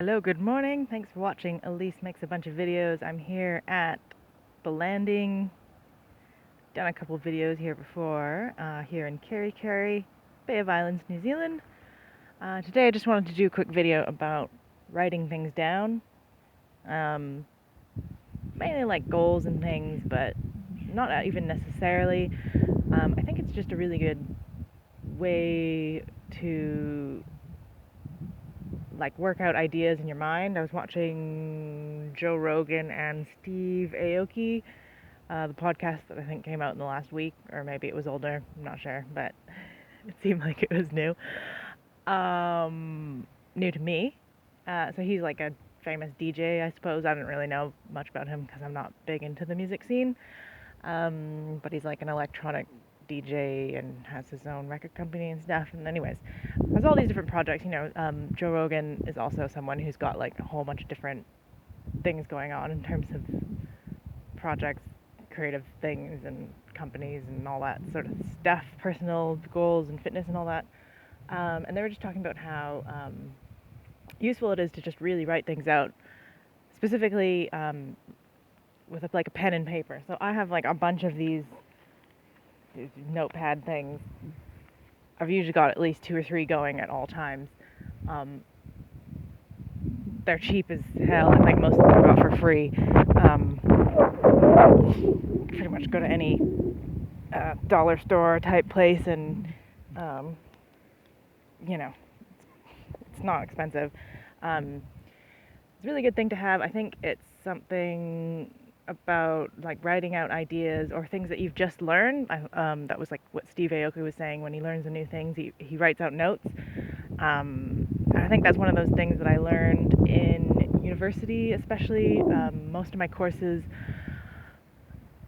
Hello, good morning. Thanks for watching. Elise makes a bunch of videos. I'm here at the landing. Done a couple of videos here before, here in Kerikeri, Bay of Islands, New Zealand. Today I just wanted to do a quick video about writing things down. Um, Mainly like goals and things, but not even necessarily. I think it's just a really good way to like work out ideas in your mind. I was watching Joe Rogan and Steve Aoki, the podcast that I think came out in the last week, or maybe it was older. I'm not sure, but it seemed like it was new. New to me. So he's like a famous DJ, I suppose. I don't really know much about him because I'm not big into the music scene. But he's like an electronic DJ and has his own record company and stuff. And anyways, has all these different projects. Joe Rogan is also someone who's got like a whole bunch of different things going on in terms of projects, creative things, and companies and all that sort of stuff, personal goals and fitness and all that. And they were just talking about how useful it is to just really write things out, specifically with like a pen and paper. So I have like a bunch of these notepad things. I've usually got at least two or three going at all times. Um, they're cheap as hell. I think most of them I got for free. Pretty much go to any dollar store type place, and um, you know, it's not expensive. Um, it's a really good thing to have. I think it's something about like writing out ideas or things that you've just learned. That was like what Steve Aoki was saying when he learns the new things. He writes out notes. I think that's one of those things that I learned in university, especially. Most of my courses,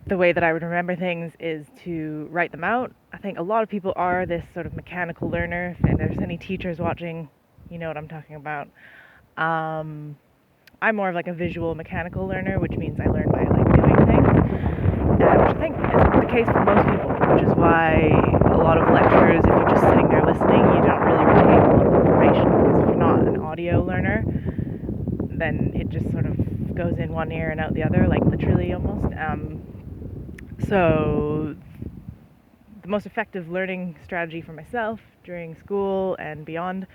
the way that I would remember things is to write them out. I think a lot of people are this sort of mechanical learner. If there's any teachers watching, you know what I'm talking about. Um, I'm more of like a visual mechanical learner, which means I learn by like doing things, which I think is the case for most people, which is why a lot of lectures, if you're just sitting there listening, you don't really retain a lot of information, because if you're not an audio learner, then it just sort of goes in one ear and out the other, like literally almost. So the most effective learning strategy for myself during school and beyond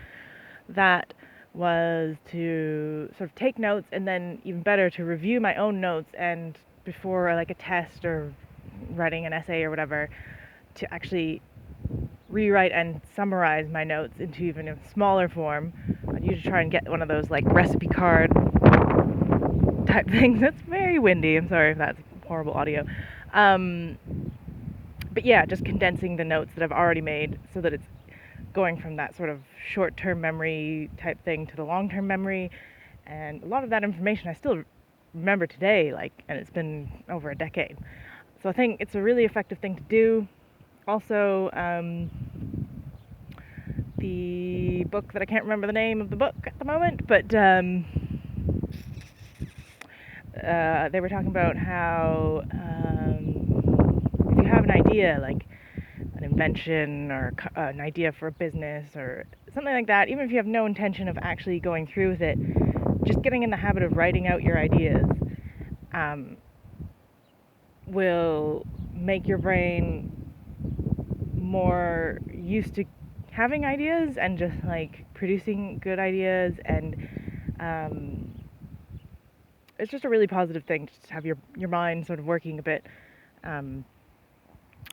that was to sort of take notes, and then even better to review my own notes, and before like a test or writing an essay or whatever, to actually rewrite and summarize my notes into even a smaller form. I'd usually try and get one of those like recipe card type things. That's very windy. I'm sorry if that's horrible audio. Um, but yeah, just condensing the notes that I've already made so that it's going from that sort of short-term memory type thing to the long-term memory. And a lot of that information I still remember today, like, and it's been over a decade. So I think it's a really effective thing to do. Also, the book that I can't remember the name of the book at the moment, but they were talking about how if you have an idea, like an invention or an idea for a business or something like that, even if you have no intention of actually going through with it, just getting in the habit of writing out your ideas um, will make your brain more used to having ideas and just like producing good ideas. And um, it's just a really positive thing to have your mind sort of working a bit um,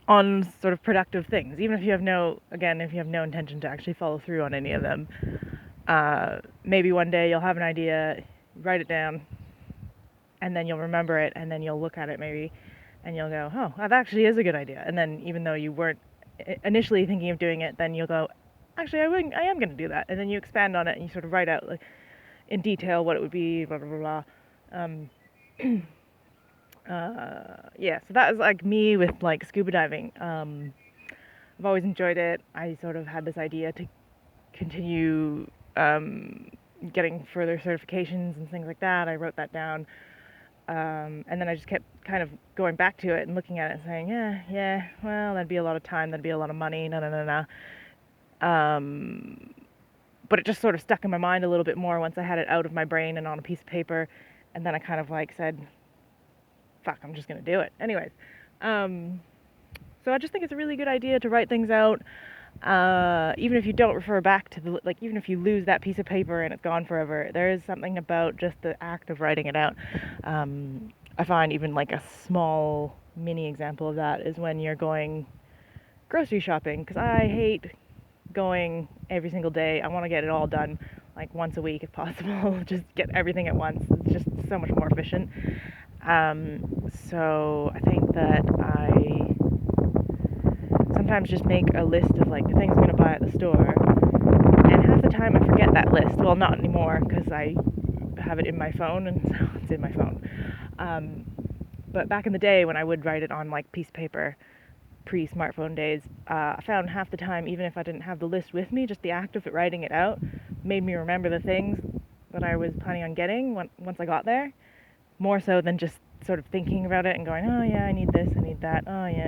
on sort of productive things, even if you have if you have no intention to actually follow through on any of them. Maybe one day you'll have an idea, write it down, and then you'll remember it, and then you'll look at it maybe, and you'll go, oh, that actually is a good idea. And then even though you weren't initially thinking of doing it, then you'll go, actually, I am going to do that. And then you expand on it, and you sort of write out like in detail what it would be, blah, blah, blah, blah. Yeah, so that was like me with like scuba diving. I've always enjoyed it. I sort of had this idea to continue getting further certifications and things like that. I wrote that down. And then I just kept kind of going back to it and looking at it and saying, yeah, well, that'd be a lot of time, that'd be a lot of money, no. but it just sort of stuck in my mind a little bit more once I had it out of my brain and on a piece of paper. And then I kind of like said, fuck, I'm just going to do it. Anyways, so I just think it's a really good idea to write things out. Even if you don't refer back to the, like, even if you lose that piece of paper and it's gone forever, there is something about just the act of writing it out. I find even like a small mini example of that is when you're going grocery shopping, because I hate going every single day. I want to get it all done like once a week if possible. Just get everything at once. It's just so much more efficient. So I think that I sometimes just make a list of like the things I'm going to buy at the store, and half the time I forget that list. Well, not anymore because I have it in my phone, and so it's in my phone. But back in the day when I would write it on like piece of paper, pre-smartphone days, I found half the time, even if I didn't have the list with me, just the act of writing it out made me remember the things that I was planning on getting once I got there, more so than just sort of thinking about it and going, oh yeah, I need this, I need that, oh yeah,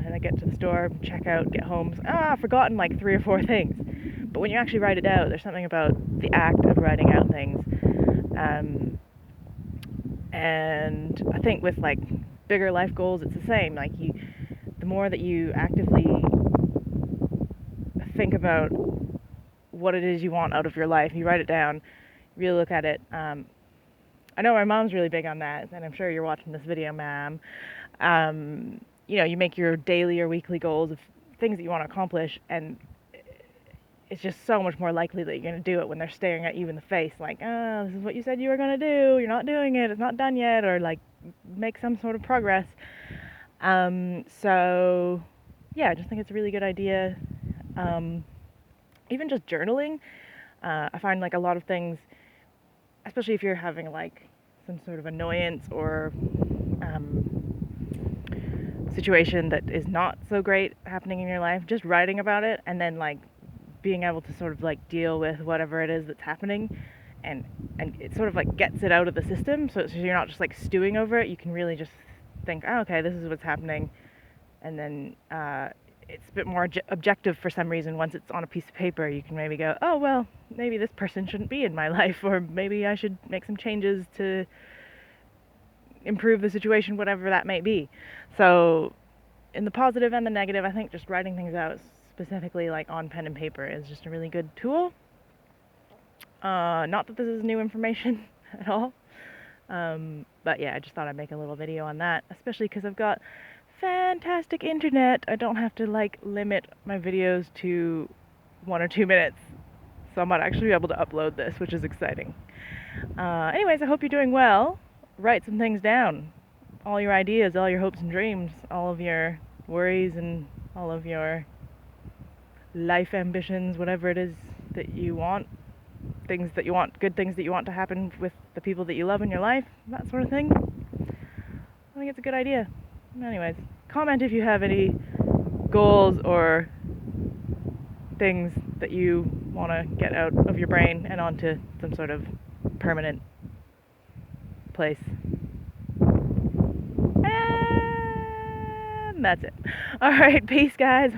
and I get to the store, check out, get home, I've forgotten like 3 or 4 things. But when you actually write it out, there's something about the act of writing out things. And I think with like bigger life goals, it's the same. Like the more that you actively think about what it is you want out of your life, you write it down, really look at it. I know my mom's really big on that, and I'm sure you're watching this video, Ma'am. You make your daily or weekly goals of things that you want to accomplish, and it's just so much more likely that you're going to do it when they're staring at you in the face, like, oh, this is what you said you were going to do, you're not doing it, it's not done yet, or like make some sort of progress. So yeah, I just think it's a really good idea. Even just journaling, I find like a lot of things, especially if you're having like some sort of annoyance or situation that is not so great happening in your life, just writing about it and then like being able to sort of like deal with whatever it is that's happening, and it sort of like gets it out of the system, so you're not just like stewing over it. You can really just think, oh, okay, this is what's happening, and then it's a bit more objective for some reason. Once it's on a piece of paper, you can maybe go, oh well, maybe this person shouldn't be in my life, or maybe I should make some changes to improve the situation, whatever that may be. So in the positive and the negative, I think just writing things out, specifically like on pen and paper, is just a really good tool. Not that this is new information at all, but yeah, I just thought I'd make a little video on that, especially because I've got fantastic internet. I don't have to like limit my videos to 1 or 2 minutes, so I might actually be able to upload this, which is exciting. Anyways, I hope you're doing well. Write some things down, all your ideas, all your hopes and dreams, all of your worries and all of your life ambitions, whatever it is that you want, things that you want, good things that you want to happen with the people that you love in your life, that sort of thing. I think it's a good idea. Anyways, comment if you have any goals or things that you want to get out of your brain and onto some sort of permanent place. And that's it. Alright, peace guys.